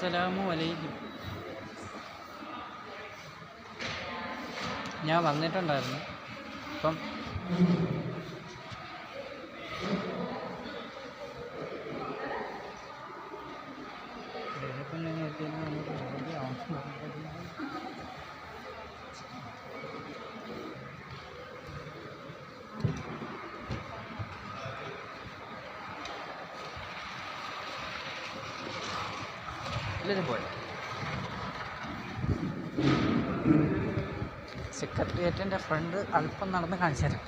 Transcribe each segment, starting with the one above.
അസ്സലാമു അലൈക്കും. ഞാൻ വന്നിട്ടുണ്ടായിരുന്നു. ഇപ്പം പോയി സെക്രട്ടേറിയറ്റിൻ്റെ ഫ്രണ്ട് അല്പം നടന്ന് കാണിച്ചു തരാം.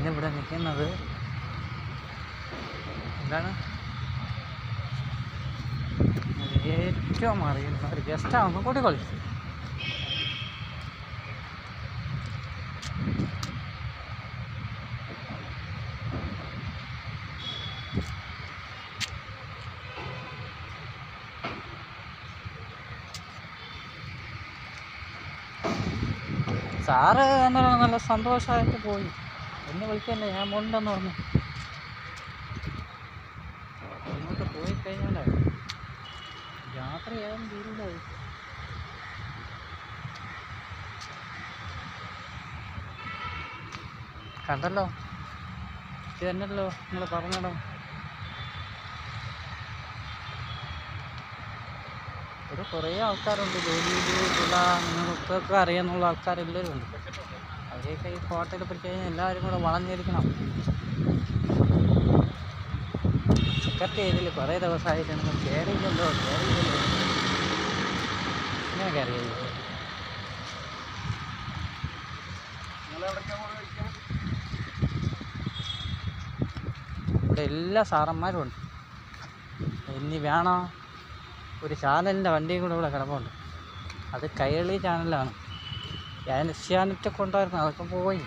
ഇവിടെ നിൽക്കുന്നത് എന്താണ്, ഏറ്റവും അറിയുന്ന ഒരു ഗസ്റ്റാവുമ്പോൾ കൂട്ടിക്കൊള്ളി. സാറ് എന്താണ് നല്ല സന്തോഷമായിട്ട് പോയി. എന്നെ വിളിക്കല്ലേ, ഞാൻ ഉണ്ടെന്ന് പറഞ്ഞു. അങ്ങോട്ട് പോയി കഴിഞ്ഞാൽ യാത്ര ചെയ്യാൻ തീരില്ല. കണ്ടല്ലോ, ഇത് തന്നെയല്ലോ നിങ്ങൾ പറഞ്ഞല്ലോ. ഇവിടെ കുറേ ആൾക്കാരുണ്ട്, ജോലിയിലുള്ള നിങ്ങൾക്കൊക്കെ അറിയാന്നുള്ള ആൾക്കാരെല്ലാവരും ഉണ്ട്. അവരെയൊക്കെ ഈ ഫോട്ടോയിൽ പറ്റി കഴിഞ്ഞാൽ എല്ലാവരും കൂടെ വളഞ്ഞിരിക്കണം. സെക്രട്ടേറിയറ്റിൽ കുറേ ദിവസമായിട്ട് നിങ്ങൾ കയറിയില്ലല്ലോ. ഇങ്ങനെ കയറിയില്ല. ഇവിടെ എല്ലാ സാറന്മാരും ഉണ്ട്. ഇനി വേണോ, ഒരു ചാനലിൻ്റെ വണ്ടിയും കൂടെ ഇവിടെ കിടപ്പുണ്ട്. അത് കൈരളി ചാനലാണ്. ഞാൻ ഏഷ്യാനെറ്റൊക്കെ ഉണ്ടായിരുന്നു, അതൊക്കെ പോയി.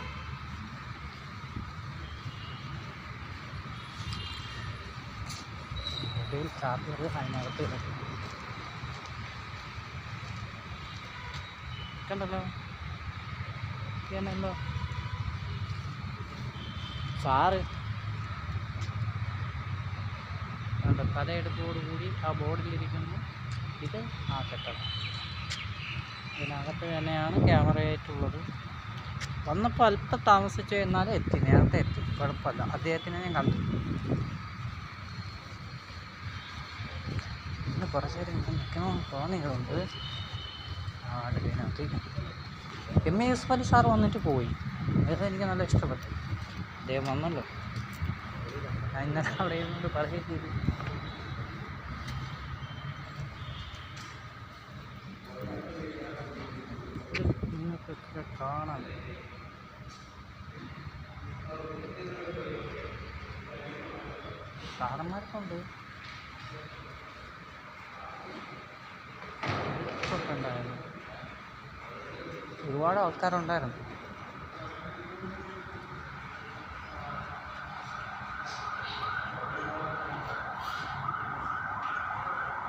മൊബൈൽ ചാർജർ അതിനകത്ത് കണ്ടല്ലോ. എന്നല്ലോ സാറ് കണ്ട തലയെടുപ്പോടുകൂടി ആ ബോർഡിലിരിക്കുന്നു. ഇത് ആ കെട്ടണം. ഇതിനകത്ത് തന്നെയാണ് ക്യാമറയായിട്ടുള്ളത്. വന്നപ്പോൾ അല്പം താമസിച്ചു എന്നാലും എത്തി, നേരത്തെ എത്തി, കുഴപ്പമില്ല. അദ്ദേഹത്തിനെ ഞാൻ കണ്ടു. ഇന്ന് കുറച്ച് നേരം ഇങ്ങനെ നിൽക്കണമെന്ന് തോന്നിയതുകൊണ്ട് അതിനകത്ത് M A Yusuf Ali sir വന്നിട്ട് പോയി. അതെനിക്ക് നല്ല ഇഷ്ടപ്പെട്ടു. അദ്ദേഹം വന്നല്ലോ. ഞാൻ ഇന്നലെ അവിടെ ഇരുന്നുകൊണ്ട് പറയുകയും ചെയ്തു. നിങ്ങൾക്കൊക്കെ കാണാം. സാറന്മാർക്കുണ്ട്, ഉണ്ടായിരുന്നു, ഒരുപാട് ആൾക്കാരുണ്ടായിരുന്നു.